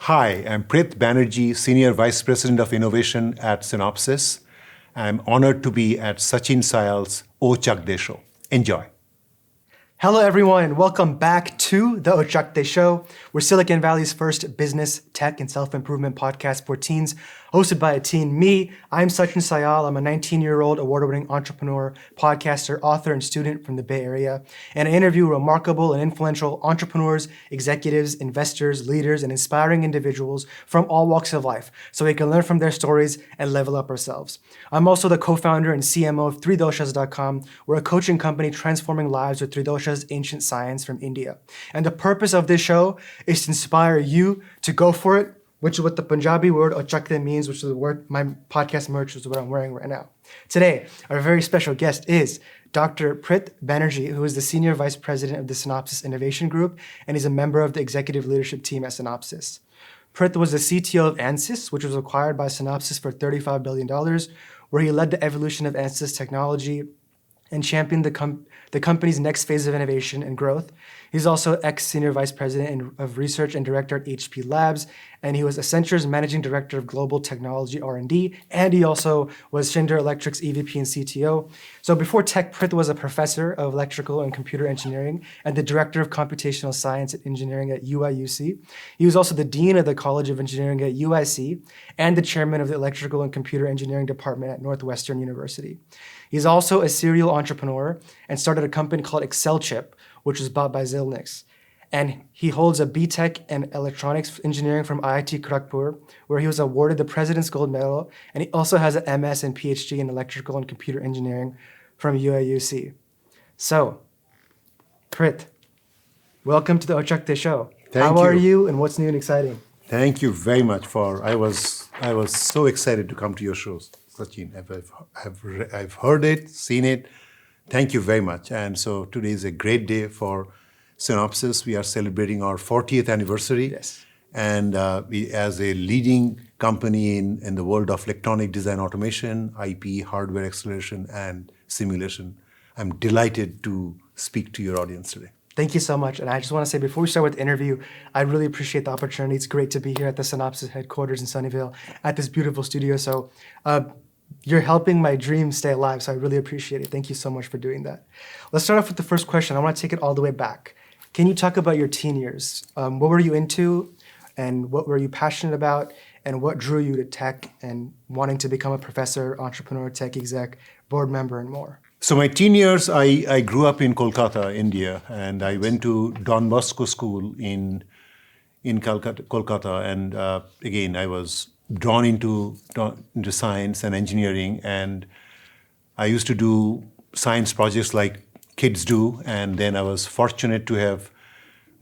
Hi, I'm Prith Banerjee, Senior Vice President of Innovation at Synopsys. I'm honored to be at Sachin Syal's Ochak Day Show. Enjoy. Hello, everyone, and welcome back to the Ochak Day Show. We're Silicon Valley's first business, tech, and self-improvement podcast for teens, hosted by a teen. I'm Sachin Syal. I'm a 19-year-old award-winning entrepreneur, podcaster, author, and student from the Bay Area. And I interview remarkable and influential entrepreneurs, executives, investors, leaders, and inspiring individuals from all walks of life so we can learn from their stories and level up ourselves. I'm also the co-founder and CMO of 3doshas.com. We're a coaching company transforming lives with 3doshas ancient science from India. And the purpose of this show is to inspire you to go for it, which is what the Punjabi word ochakte means, which is the word my podcast merch is what I'm wearing right now. Today, our very special guest is Dr. Prith Banerjee, who is the Senior Vice President of the Synopsys Innovation Group, and he's a member of the executive leadership team at Synopsys. Prith was the CTO of Ansys, which was acquired by Synopsys for $35 billion, where he led the evolution of Ansys technology and championed the company's next phase of innovation and growth. He's also ex-Senior Vice President of Research and Director at HP Labs, and he was Accenture's Managing Director of Global Technology R&D, and he also was Schneider Electric's EVP and CTO. So before tech, Prith was a professor of electrical and computer engineering and the Director of Computational Science and Engineering at UIUC. He was also the Dean of the College of Engineering at UIC and the Chairman of the Electrical and Computer Engineering Department at Northwestern University. He's also a serial entrepreneur and started a company called AccelChip, which was bought by Xilinx. And he holds a B.Tech in electronics engineering from IIT Kharagpur, where he was awarded the President's Gold Medal. And he also has an MS and Ph.D. in electrical and computer engineering from UIUC. So, Prith, welcome to the Ochak Day Show. Thank How you. are you and what's new and exciting? Thank you very much I was so excited to come to your shows, Sachin. I've heard it, seen it. Thank you very much. And so today is a great day for Synopsys. We are celebrating our 40th anniversary. Yes. And we, as a leading company in the world of electronic design automation, IP, hardware acceleration, and simulation, I'm delighted to speak to your audience today. Thank you so much. And I just want to say, before we start with the interview, I really appreciate the opportunity. It's great to be here at the Synopsys headquarters in Sunnyvale at this beautiful studio. So you're helping my dream stay alive, so I really appreciate it. Thank you so much for doing that. Let's start off with the first question. I want to take it all the way back. Can you talk about your teen years? What were you into, and what were you passionate about, and what drew you to tech and wanting to become a professor, entrepreneur, tech exec, board member, and more? So my teen years, I grew up in Kolkata, India, and I went to Don Bosco School in Kolkata. And again, I was drawn into science and engineering, and I used to do science projects like kids do. And then I was fortunate to have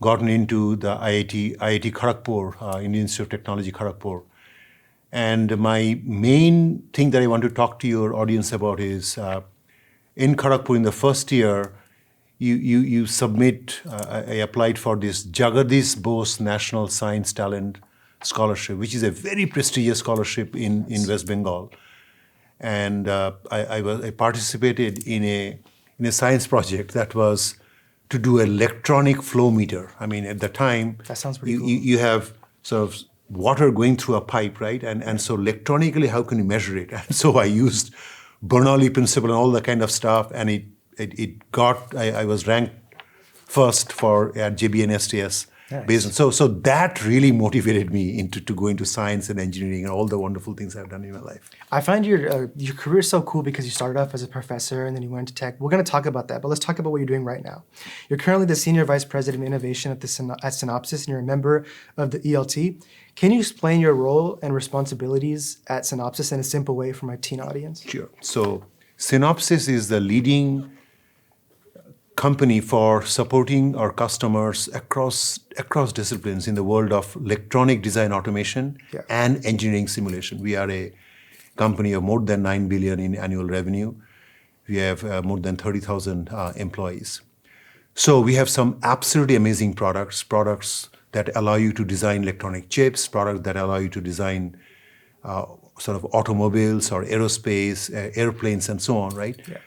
gotten into the IIT Kharagpur, Indian Institute of Technology, Kharagpur. And my main thing that I want to talk to your audience about is in Kharagpur, in the first year, you submit, I applied for this Jagadish Bose National Science Talent Scholarship, which is a very prestigious scholarship in West Bengal. And I participated in a science project that was to do electronic flow meter. I mean, at the time, That sounds pretty cool. You have sort of water going through a pipe, right? And so electronically, how can you measure it? And so I used Bernoulli principle and all that kind of stuff, and I was ranked first at JB STS. Nice. Based on, so that really motivated me to go into science and engineering and all the wonderful things I've done in my life. I find your career so cool because you started off as a professor and then you went into tech. We're going to talk about that, but let's talk about what you're doing right now. You're currently the Senior Vice President of Innovation at Synopsys, and you're a member of the ELT. Can you explain your role and responsibilities at Synopsys in a simple way for my teen audience? Sure. So Synopsys is the leading company for supporting our customers across disciplines in the world of electronic design automation and engineering simulation. We are a company of more than 9 billion in annual revenue. We have more than 30,000 employees. So we have some absolutely amazing products that allow you to design electronic chips, products that allow you to design sort of automobiles or aerospace, airplanes, and so on, right? Yeah.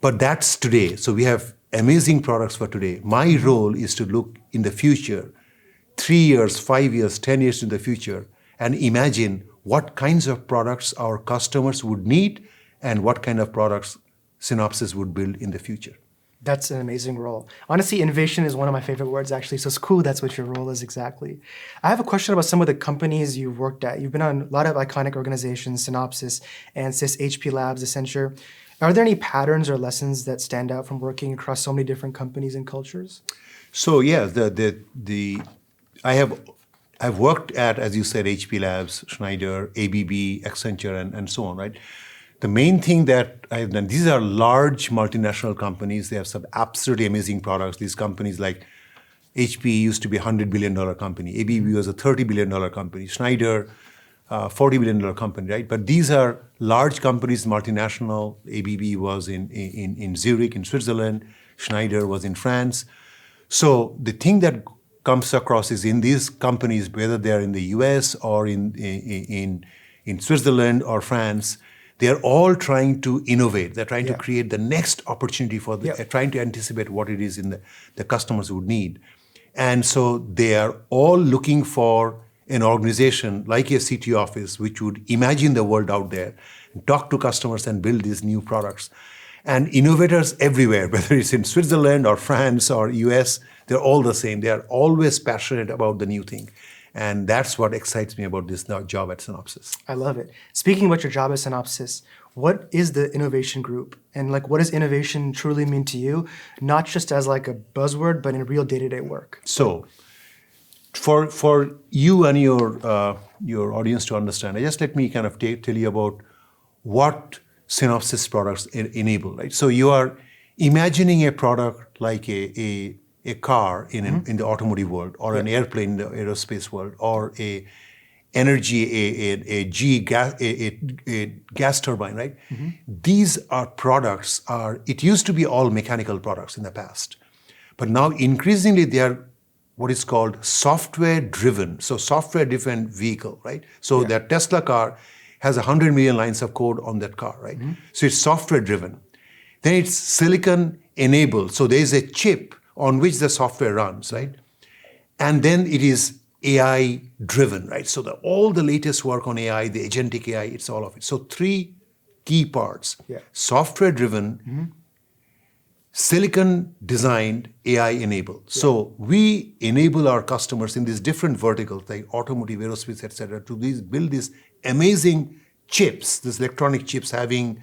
But that's today. So we have amazing products for today. My role is to look in the future. 3 years, 5 years, 10 years in the future and imagine what kinds of products our customers would need and what kind of products Synopsys would build in the future. That's an amazing role. Honestly, innovation is one of my favorite words, actually. So it's cool that's what your role is exactly. I have a question about some of the companies you've worked at. You've been on a lot of iconic organizations, Synopsys, Ansys, HP Labs, Accenture. Are there any patterns or lessons that stand out from working across so many different companies and cultures? So yeah, I've worked at, as you said, HP Labs, Schneider, ABB, Accenture, and so on, right? The main thing that I've done, these are large multinational companies. They have some absolutely amazing products. These companies like HP used to be a $100 billion company. ABB was a $30 billion company. Schneider, $40 billion company, right? But these are large companies, multinational. ABB was in Zurich, in Switzerland. Schneider was in France. So the thing that comes across is in these companies, whether they're in the US or in Switzerland or France, they're all trying to innovate. They're trying to create the next opportunity for them. They're trying to anticipate what it is in the customers would need. And so they are all looking for an organization like a CTO office, which would imagine the world out there, talk to customers and build these new products. And innovators everywhere, whether it's in Switzerland or France or US, they're all the same. They are always passionate about the new thing. And that's what excites me about this job at Synopsys. I love it. Speaking about your job at Synopsys, what is the innovation group? And what does innovation truly mean to you? Not just as a buzzword, but in real day-to-day work. So for you and your audience to understand, just let me kind of tell you about what Synopsys products enable, right? So you are imagining a product like a car in the automotive world, or an airplane in the aerospace world, or a gas turbine, right? These are products it used to be all mechanical products in the past, but now increasingly they are what is called software-driven. So software-driven vehicle, right? So that Tesla car has 100 million lines of code on that car, right? So it's software-driven. Then it's silicon-enabled. So there is a chip on which the software runs, right? And then it is AI-driven, right? So all the latest work on AI, the Agentic AI, it's all of it. So 3 key parts: software-driven, silicon-designed, AI-enabled. So we enable our customers in these different verticals, like automotive, aerospace, et cetera, to build these amazing chips, these electronic chips having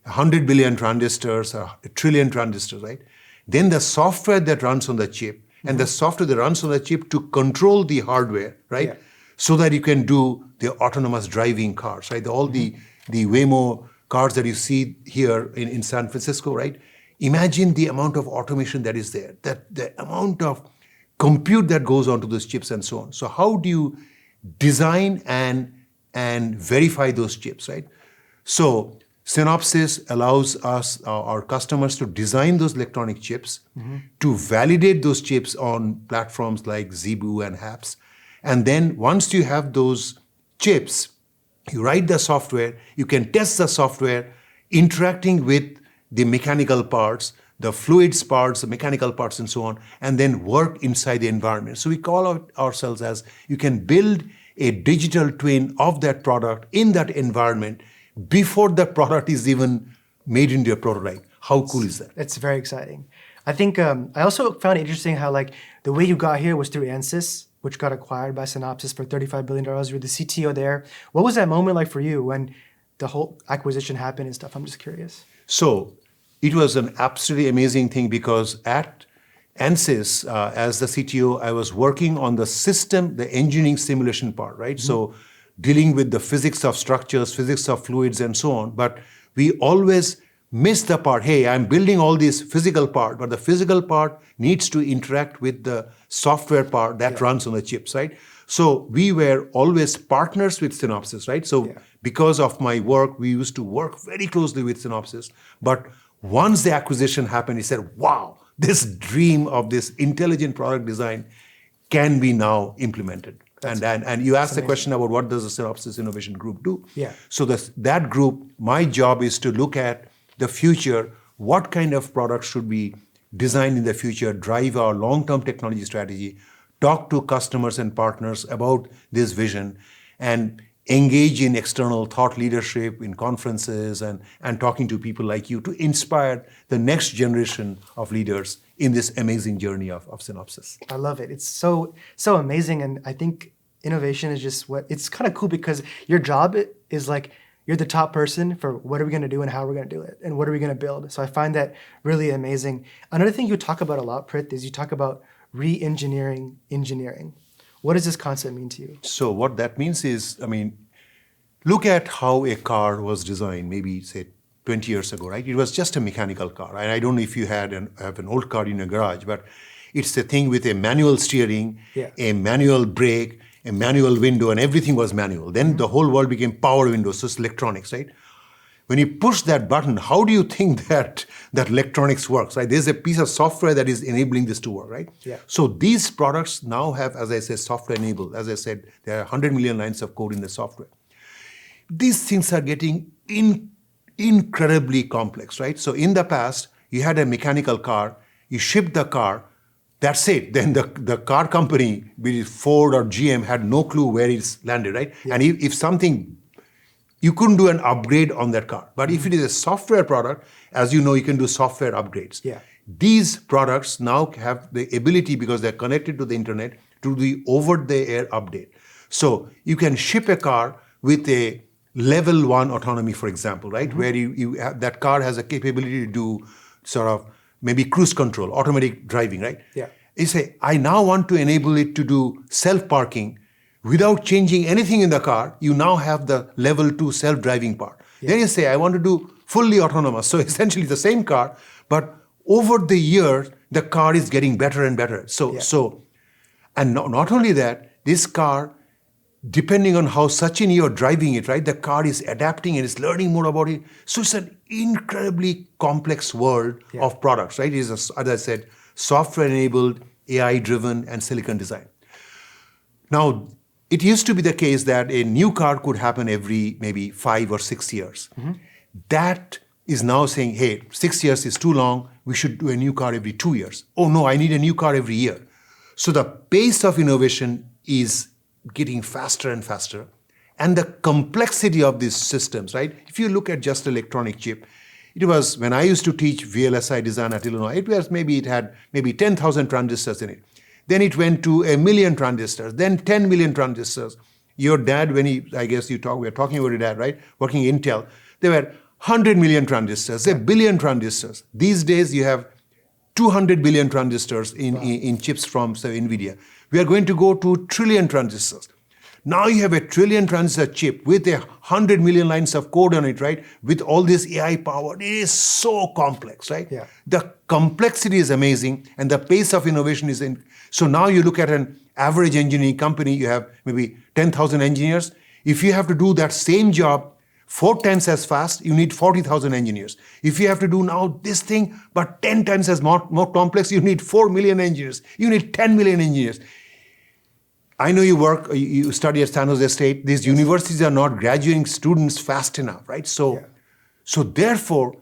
100 billion transistors, a trillion transistors, right? Then the software that runs on the chip, and the software that runs on the chip to control the hardware, right? So that you can do the autonomous driving cars, right? All the Waymo cars that you see here in San Francisco, right? Imagine the amount of automation that is there, that the amount of compute that goes onto those chips and so on. So how do you design and verify those chips, right? So Synopsys allows us, our customers, to design those electronic chips, to validate those chips on platforms like ZeBu and HAPS. And then once you have those chips, you write the software, you can test the software interacting with the mechanical parts, the fluids parts, the mechanical parts, and so on, and then work inside the environment. So we call out ourselves as, you can build a digital twin of that product in that environment before the product is even made into a prototype. How cool is that? It's very exciting. I think I also found it interesting how the way you got here was through Ansys, which got acquired by Synopsys for $35 billion. You were the CTO there. What was that moment like for you when the whole acquisition happened and stuff? I'm just curious. So it was an absolutely amazing thing, because at Ansys, as the CTO, I was working on the system, the engineering simulation part, right? So dealing with the physics of structures, physics of fluids, and so on. But we always miss the part, hey, I'm building all this physical part, but the physical part needs to interact with the software part that runs on the chips, right? So we were always partners with Synopsys, right? So because of my work, we used to work very closely with Synopsys. But once the acquisition happened, he said, wow, this dream of this intelligent product design can be now implemented. And you asked the question about what does the Synopsys Innovation Group do? So that group, my job is to look at the future, what kind of products should be designed in the future, drive our long-term technology strategy, talk to customers and partners about this vision, and engage in external thought leadership in conferences and talking to people like you to inspire the next generation of leaders in this amazing journey of Synopsys. I love it. It's so amazing, and I think innovation is just it's kind of cool because your job is like you're the top person for what are we going to do and how we're going to do it and what are we going to build. So I find that really amazing. Another thing you talk about a lot, Prith, is you talk about re-engineering engineering. What does this concept mean to you? So what that means is, look at how a car was designed, maybe say 20 years ago, right? It was just a mechanical car. And I don't know if you have an old car in your garage, but it's a thing with a manual steering, a manual brake, a manual window, and everything was manual. Then the whole world became power windows, so it's electronics, right? When you push that button, how do you think that electronics works, right? There's a piece of software that is enabling this to work, right? Yeah. So these products now have, as I said, software enabled. As I said, there are 100 million lines of code in the software. These things are getting incredibly complex, right? So in the past, you had a mechanical car, you shipped the car, that's it. Then the car company, be it Ford or GM, had no clue where it's landed, right? Yeah. And if something, you couldn't do an upgrade on that car. But if it is a software product, as you know, you can do software upgrades. Yeah. These products now have the ability, because they're connected to the internet, to do the over-the-air update. So you can ship a car with a level 1 autonomy, for example, right? Where you have, that car has a capability to do sort of maybe cruise control, automatic driving, right? Yeah. You say, I now want to enable it to do self-parking without changing anything in the car. You now have the level 2 self-driving part. Yeah. Then you say, I want to do fully autonomous. So essentially the same car, but over the years, the car is getting better and better. And not only that, this car, depending on how Sachin you're driving it, right, the car is adapting and it's learning more about it. So it's an incredibly complex world of products, right? It is, as I said, software-enabled, AI-driven, and silicon design. Now, it used to be the case that a new car could happen every maybe 5 or 6 years. That is now saying, hey, 6 years is too long. We should do a new car every 2 years. Oh no, I need a new car every year. So the pace of innovation is getting faster and faster. And the complexity of these systems, right? If you look at just electronic chip, it was, when I used to teach VLSI design at Illinois, it had 10,000 transistors in it. Then it went to 1 million transistors, then 10 million transistors. Your dad, we were talking about your dad, right? Working Intel, there were 100 million transistors, 1 billion transistors. These days you have 200 billion transistors in chips from, say, NVIDIA. We are going to go to 1 trillion transistors. Now you have a 1 trillion transistor chip with 100 million lines of code on it, right? With all this AI power, it is so complex, right? Yeah. The complexity is amazing and the pace of innovation is so now you look at an average engineering company, you have maybe 10,000 engineers. If you have to do that same job 4 times as fast, you need 40,000 engineers. If you have to do now this thing, but 10 times as more complex, you need 4 million engineers. You need 10 million engineers. I know you study at San Jose State. These universities are not graduating students fast enough, right? So therefore,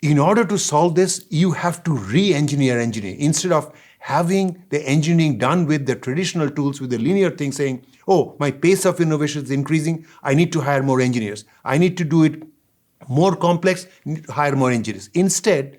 in order to solve this, you have to re-engineer engineering. Instead of having the engineering done with the traditional tools, with the linear thing saying, oh, my pace of innovation is increasing, I need to hire more engineers. I need to do it more complex, need to hire more engineers. Instead,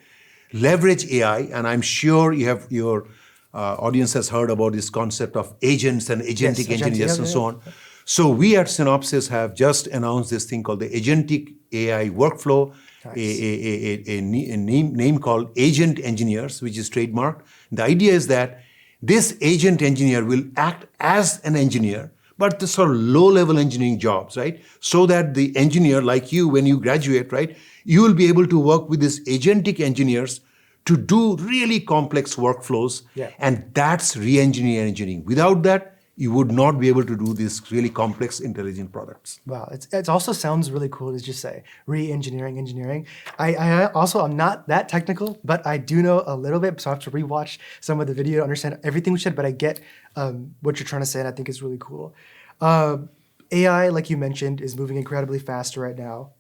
leverage AI, and I'm sure you have your audience has heard about this concept of agents and agentic engineers and so on. So we at Synopsys have just announced this thing called the Agentic AI workflow, a name called Agent Engineers, which is trademarked. The idea is that this agent engineer will act as an engineer, but the sort of low-level engineering jobs, right? So that the engineer, like you, when you graduate, right, you will be able to work with these agentic engineers to do really complex workflows, and that's re-engineer engineering. Without that, you would not be able to do these really complex, intelligent products. Wow, it also sounds really cool to just say re-engineering engineering. I also am not that technical, but I do know a little bit, so I have to rewatch some of the video to understand everything we said, but I get what you're trying to say, and I think it's really cool. AI, like you mentioned, is moving incredibly fast right now.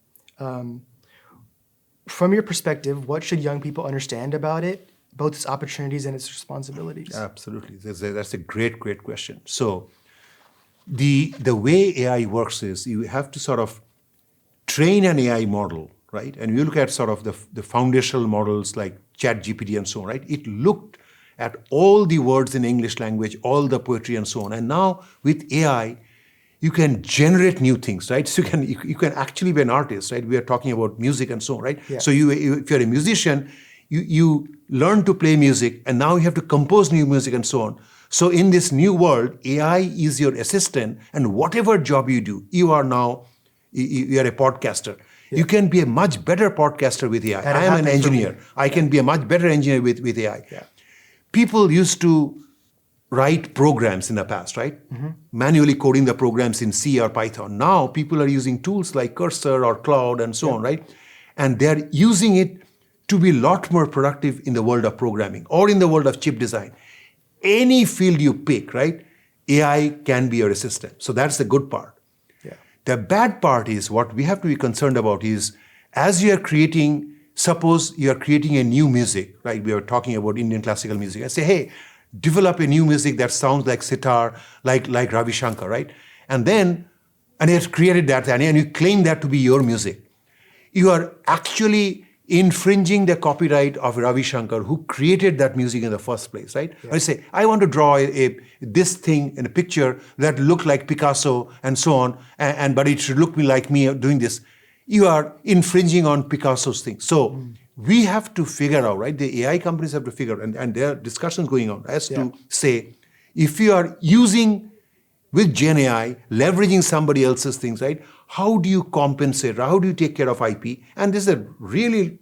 From your perspective, what should young people understand about it? both its opportunities and its responsibilities? Absolutely. That's a great question. So the way AI works is you have to sort of train an AI model, right? And you look at sort of the foundational models like ChatGPT and so on, right? It looked at all the words in English language, all the poetry and so on. And now with AI, you can generate new things, right? So you can actually be an artist, right? We are talking about music and so on, right? Yeah. So if you're a musician, you learn to play music, and now you have to compose new music and so on. So in this new world, AI is your assistant, and whatever job you do, you are a podcaster. Yeah. You can be a much better podcaster with AI. I am an engineer. I can be a much better engineer with AI. Yeah. People used to write programs in the past, right? Mm-hmm. Manually coding the programs in C or Python. Now people are using tools like Cursor or Cloud and so on, right? And they're using it to be a lot more productive in the world of programming or in the world of chip design. Any field you pick, right? AI can be your assistant. So that's the good part. Yeah. The bad part is what we have to be concerned about is as you are creating, suppose you are creating a new music, right? We are talking about Indian classical music. I say, hey, develop a new music that sounds like sitar, like Ravi Shankar, right? And you have created that and you claim that to be your music. You are actually infringing the copyright of Ravi Shankar, who created that music in the first place, right? Yeah. I say, I want to draw this thing in a picture that look like Picasso and so on, but it should look like me doing this. You are infringing on Picasso's thing. So we have to figure out, right? The AI companies have to figure out, and there are discussions going on as to say, if you are using with Gen AI, leveraging somebody else's things, right? How do you compensate? How do you take care of IP? And this is a really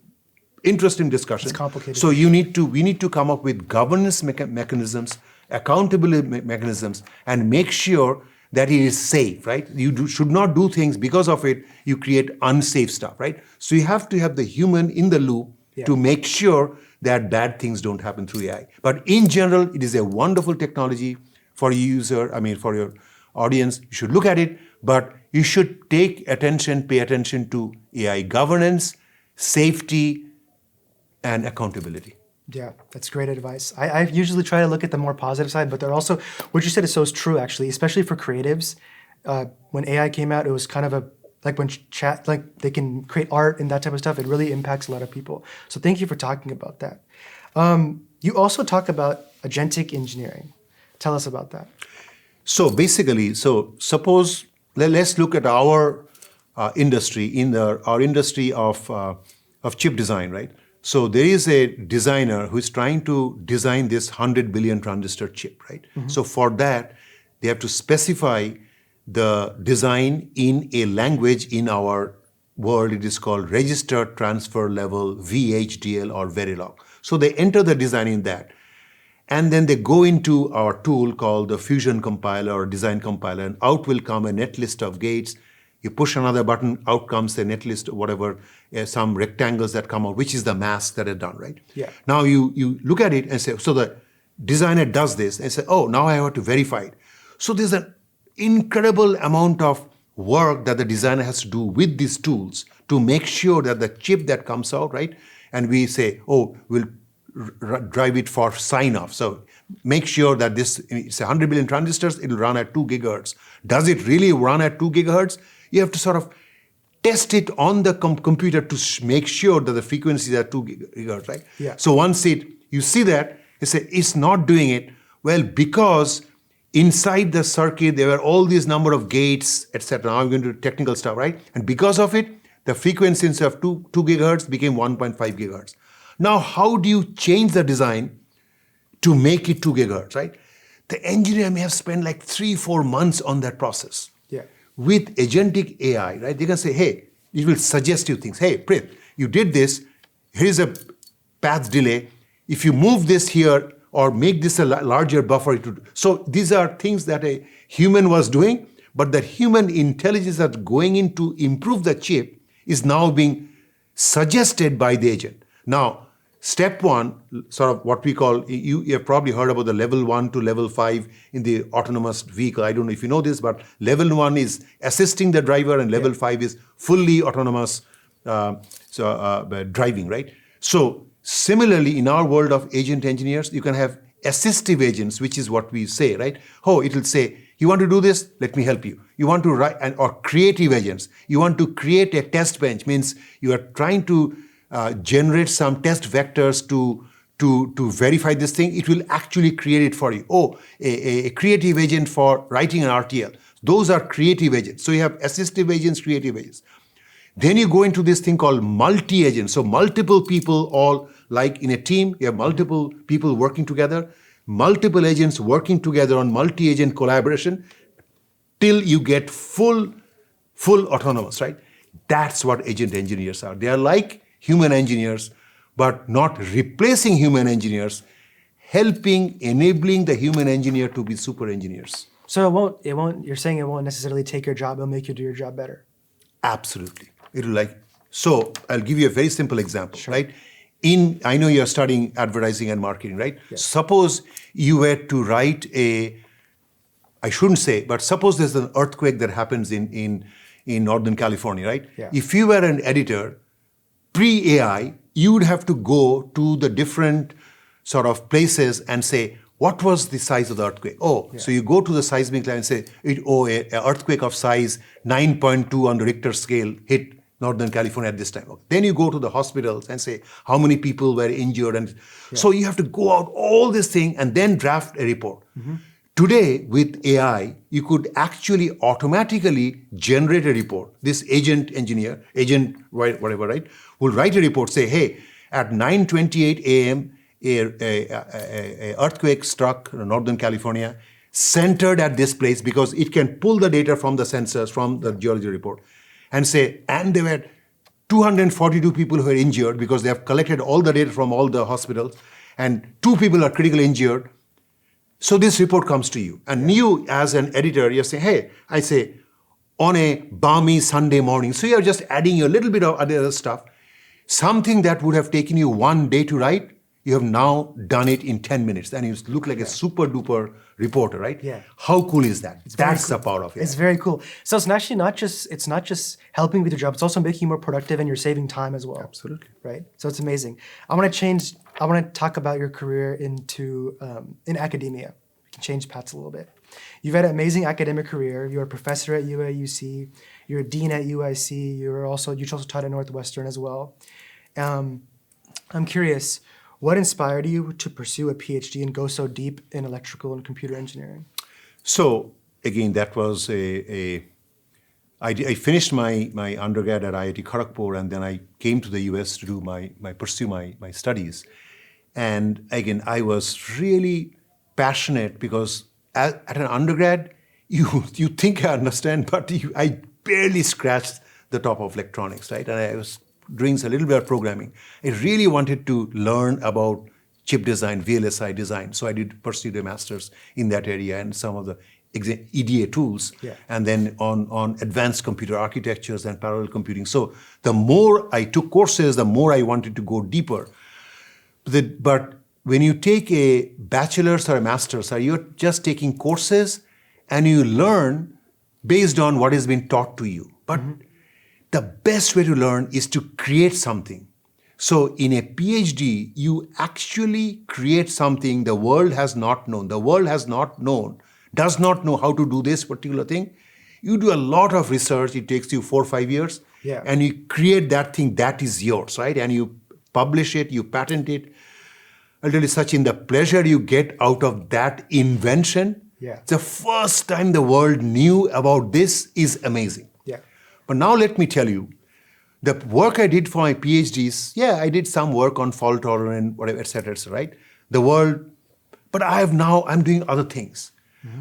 interesting discussion. It's complicated. So we need to come up with governance mechanisms, accountability mechanisms, and make sure that it is safe, right? You should not do things because of it, you create unsafe stuff, right? So you have to have the human in the loop to make sure that bad things don't happen through AI. But in general, it is a wonderful technology for for your audience. You should look at it, but you should pay attention to AI governance, safety, and accountability. Yeah, that's great advice. I usually try to look at the more positive side, but there also, what you said is so true actually, especially for creatives. When AI came out, it was kind of they can create art and that type of stuff. It really impacts a lot of people. So thank you for talking about that. You also talk about agentic engineering. Tell us about that. So basically, suppose, let's look at our industry, our industry of chip design, right? So there is a designer who is trying to design this 100 billion transistor chip, right? Mm-hmm. So for that, they have to specify the design in a language in our world. It is called Register Transfer Level, VHDL or Verilog. So they enter the design in that. And then they go into our tool called the Fusion Compiler or Design Compiler, and out will come a netlist of gates. You push another button, out comes a netlist, whatever, some rectangles that come out, which is the mask that is done, right? Yeah. Now you look at it and say, so the designer does this and say, oh, now I have to verify it. So there's an incredible amount of work that the designer has to do with these tools to make sure that the chip that comes out, right? And we say, oh, we'll drive it for sign-off. So make sure that it's 100 billion transistors, it'll run at 2 gigahertz. Does it really run at 2 gigahertz? You have to sort of test it on the computer to make sure that the frequencies are 2 gigahertz, right? Yeah. So once you see that, you say, it's not doing it. Well, because inside the circuit, there were all these number of gates, etc. Now I'm going to do technical stuff, right? And because of it, the frequency instead of 2 gigahertz became 1.5 gigahertz. Now, how do you change the design to make it 2 gigahertz, right? The engineer may have spent like 3-4 months on that process. Yeah. With agentic AI, right? They can say, hey, it will suggest you things. Hey, Prith, you did this. Here's a path delay. If you move this here or make this a larger buffer, so these are things that a human was doing, but the human intelligence that's going in to improve the chip is now being suggested by the agent. Now, step one, sort of what we call, you have probably heard about the level 1 to level 5 in the autonomous vehicle. I don't know if you know this, but level 1 is assisting the driver and level 5 is fully autonomous driving, right? So Similarly, in our world of agent engineers, you can have assistive agents, which is what we say, right? Oh, it will say, you want to do this? Let me help you. You want to write, or creative agents. You want to create a test bench, means you are trying to generate some test vectors to verify this thing. It will actually create it for you. Oh, a creative agent for writing an RTL. Those are creative agents. So you have assistive agents, creative agents. Then you go into this thing called multi-agent. So multiple people all, like in a team, you have multiple people working together, multiple agents working together on multi-agent collaboration till you get full autonomous, right? That's what agent engineers are. They are like human engineers, but not replacing human engineers, enabling the human engineer to be super engineers. So you're saying it won't necessarily take your job, it'll make you do your job better. Absolutely. So I'll give you a very simple example, right? I know you're studying advertising and marketing, right? Yes. Suppose you were to write I shouldn't say, but suppose there's an earthquake that happens in Northern California, right? Yeah. If you were an editor, pre-AI, you would have to go to the different sort of places and say, what was the size of the earthquake? So you go to the seismic line and say, an earthquake of size 9.2 on the Richter scale hit Northern California at this time. Then you go to the hospitals and say, how many people were injured? And so you have to go out all this thing and then draft a report. Mm-hmm. Today, with AI, you could actually automatically generate a report. This agent, whatever, right, will write a report, say, hey, at 9:28 a.m., a earthquake struck Northern California, centered at this place, because it can pull the data from the sensors, from the geology report, and say, and there were 242 people who were injured because they have collected all the data from all the hospitals, and 2 people are critically injured. So this report comes to you. And you, as an editor, you say, hey, I say, on a balmy Sunday morning, so you're just adding a little bit of other stuff, something that would have taken you 1 day to write, you have now done it in 10 minutes. And you look like a super duper reporter, right? Yeah. How cool is that? That's cool. the power of it. It's very cool. So it's actually not just helping with your job, it's also making you more productive and you're saving time as well. Absolutely. Right? So it's amazing. I want to talk about your career into in academia. We can change paths a little bit. You've had an amazing academic career. You're a professor at UIUC. You're a dean at UIC. You also taught at Northwestern as well. I'm curious, what inspired you to pursue a Ph.D. and go so deep in electrical and computer engineering? So again, that was I finished my undergrad at IIT Kharagpur, and then I came to the US to do pursue my studies. And again, I was really passionate because at an undergrad, you think I understand, but I barely scratched the top of electronics, right? And I was doing a little bit of programming. I really wanted to learn about chip design, VLSI design. So I did pursue the master's in that area and some of the EDA tools, and then on advanced computer architectures and parallel computing. So the more I took courses, the more I wanted to go deeper. But when you take a bachelor's or a master's, you're just taking courses and you learn based on what has been taught to you. But the best way to learn is to create something. So in a PhD, you actually create something the world has not known. The world does not know how to do this particular thing. You do a lot of research, it takes you 4 or 5 years, and you create that thing that is yours, right? And you publish it, you patent it. I'll tell you, Sachin, the pleasure you get out of that invention, the first time the world knew about this is amazing. But now let me tell you, the work I did for my PhDs, I did some work on fault tolerance, whatever, et cetera, right? But I'm doing other things.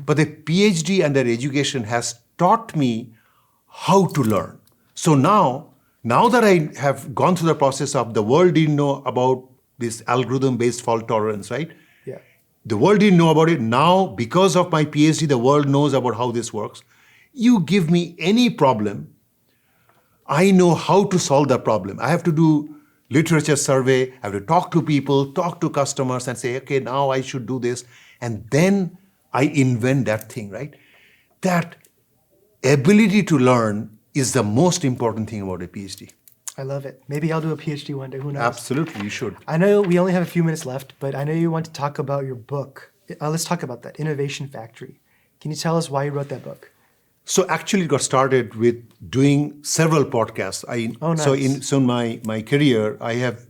But the PhD and their education has taught me how to learn. So now that I have gone through the process of the world didn't know about this algorithm-based fault tolerance, right? The world didn't know about it. Now, because of my PhD, the world knows about how this works. You give me any problem, I know how to solve the problem. I have to do literature survey, I have to talk to people, talk to customers and say, okay, now I should do this. And then I invent that thing, right? That ability to learn is the most important thing about a PhD. I love it. Maybe I'll do a PhD one day. Who knows? Absolutely, you should. I know we only have a few minutes left, but I know you want to talk about your book. Let's talk about that, Innovation Factory. Can you tell us why you wrote that book? So actually, it got started with doing several podcasts. Nice. So in my career, I have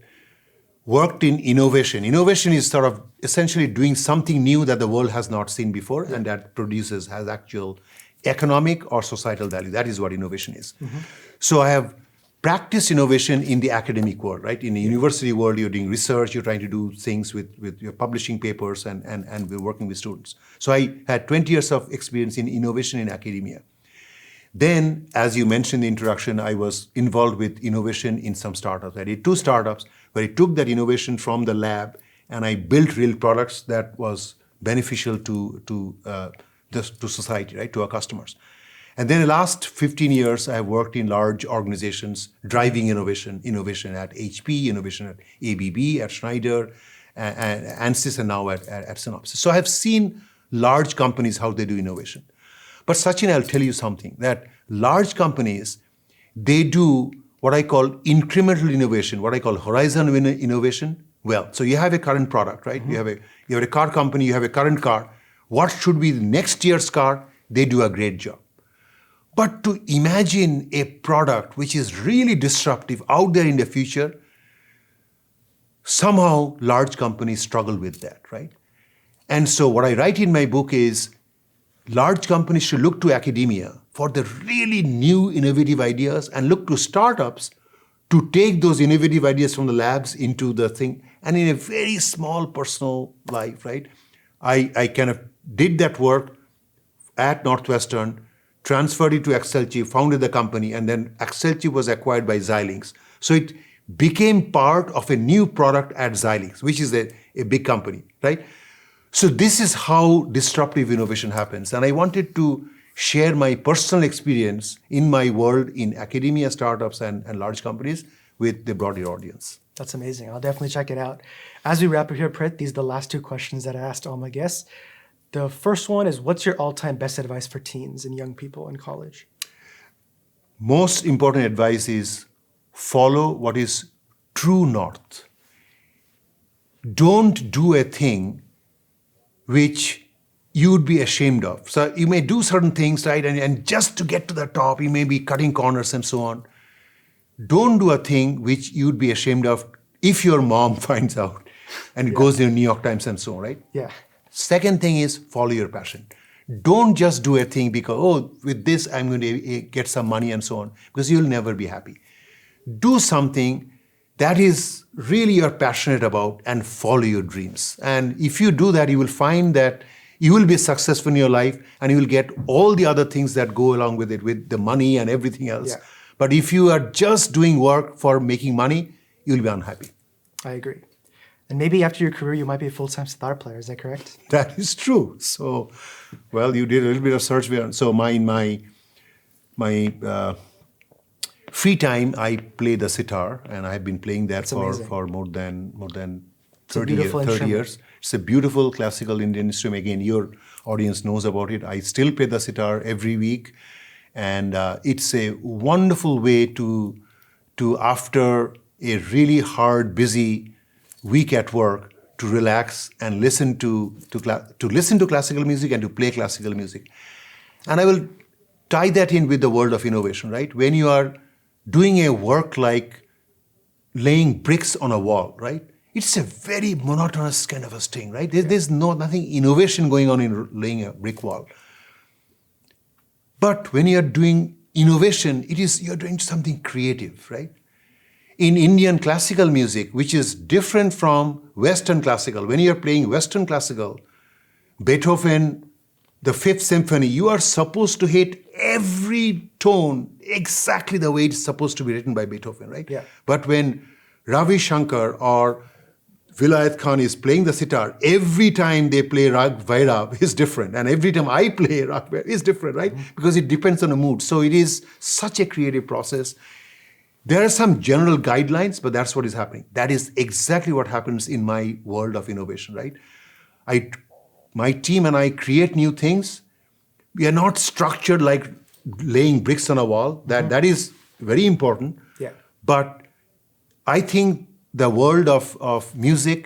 worked in innovation. Innovation is sort of essentially doing something new that the world has not seen before, and that has actual economic or societal value. That is what innovation is. So I have practiced innovation in the academic world, right? In the university world, you're doing research, you're trying to do things with your publishing papers, and we're working with students. So I had 20 years of experience in innovation in academia. Then, as you mentioned in the introduction, I was involved with innovation in some startups. I did 2 startups where I took that innovation from the lab and I built real products that was beneficial to society, right, to our customers. And then the last 15 years, I have worked in large organizations driving innovation at HP, innovation at ABB, at Schneider, and Ansys, and now at Synopsys. So I have seen large companies, how they do innovation. But Sachin, I'll tell you something, that large companies, they do what I call incremental innovation, what I call horizon innovation. Well, so you have a current product, right? You have a car company, you have a current car. What should be the next year's car? They do a great job. But to imagine a product which is really disruptive out there in the future, somehow large companies struggle with that, right? And so what I write in my book is, large companies should look to academia for the really new innovative ideas and look to startups to take those innovative ideas from the labs into the thing. And in a very small personal life, right? I kind of did that work at Northwestern, transferred it to AccelChip, founded the company, and then AccelChip was acquired by Xilinx. So it became part of a new product at Xilinx, which is a big company, right? So this is how disruptive innovation happens. And I wanted to share my personal experience in my world in academia, startups, and large companies with the broader audience. That's amazing. I'll definitely check it out. As we wrap up here, Prith, these are the last 2 questions that I asked all my guests. The first one is, what's your all-time best advice for teens and young people in college? Most important advice is follow what is true north. Don't do a thing which you would be ashamed of. So you may do certain things, right? And just to get to the top, you may be cutting corners and so on. Don't do a thing which you'd be ashamed of if your mom finds out and it goes in the New York Times and so on, right? Yeah. Second thing is follow your passion. Don't just do a thing because, oh, with this I'm going to get some money and so on, because you'll never be happy. Do something that is really you're passionate about and follow your dreams. And if you do that, you will find that you will be successful in your life and you will get all the other things that go along with it, with the money and everything else. Yeah. But if you are just doing work for making money, you'll be unhappy. I agree. And maybe after your career, you might be a full-time sitar player. Is that correct? That is true. So, well, you did a little bit of search. So my free time, I play the sitar, and I've been playing that for more than 30 years. It's a beautiful classical Indian instrument. Again, your audience knows about it. I still play the sitar every week, and it's a wonderful way to after a really hard, busy week at work, to relax and listen to classical music and to play classical music. And I will tie that in with the world of innovation, right? When you are doing a work like laying bricks on a wall, right? It's a very monotonous kind of a thing, right? There's nothing innovation going on in laying a brick wall. But when you're doing innovation, you're doing something creative, right? In Indian classical music, which is different from Western classical, when you're playing Western classical, Beethoven, the Fifth Symphony, you are supposed to hit every tone exactly the way it's supposed to be written by Beethoven, right? Yeah. But when Ravi Shankar or Vilayat Khan is playing the sitar, every time they play Rag Vairab is different. And every time I play Rag Vairab is different, right? Mm-hmm. Because it depends on the mood. So it is such a creative process. There are some general guidelines, but that's what is happening. That is exactly what happens in my world of innovation, right? My team and I create new things. We are not structured like laying bricks on a wall. That is very important. Yeah. But I think the world of music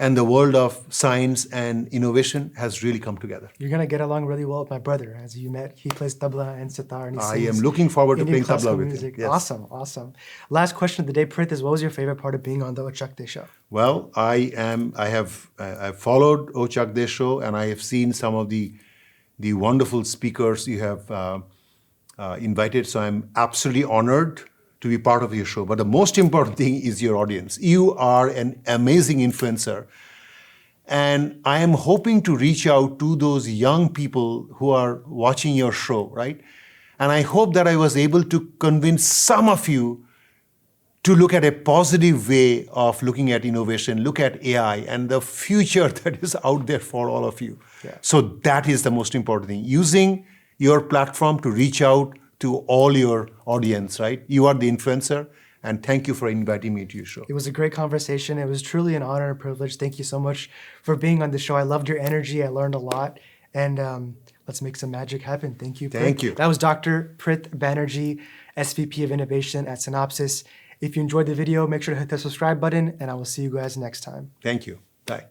and the world of science and innovation has really come together. You're going to get along really well with my brother. As you met, he plays tabla and sitar. And he I sings am looking forward to Indian playing tabla classical with music. him. Yes. Awesome, awesome. Last question of the day, Prith, is what was your favorite part of being on the Ochakde show? Well, I've followed Ochakde show, and I have seen some of the wonderful speakers you have invited. So I'm absolutely honored to be part of your show. But the most important thing is your audience. You are an amazing influencer. And I am hoping to reach out to those young people who are watching your show, right? And I hope that I was able to convince some of you to look at a positive way of looking at innovation, look at AI and the future that is out there for all of you. Yeah. So that is the most important thing. Using your platform to reach out to all your audience, right? You are the influencer, and thank you for inviting me to your show. It was a great conversation. It was truly an honor and privilege. Thank you so much for being on the show. I loved your energy. I learned a lot. And let's make some magic happen. Thank you. Thank you. That was Dr. Prith Banerjee, SVP of Innovation at Synopsys. If you enjoyed the video, make sure to hit the subscribe button, and I will see you guys next time. Thank you. Bye.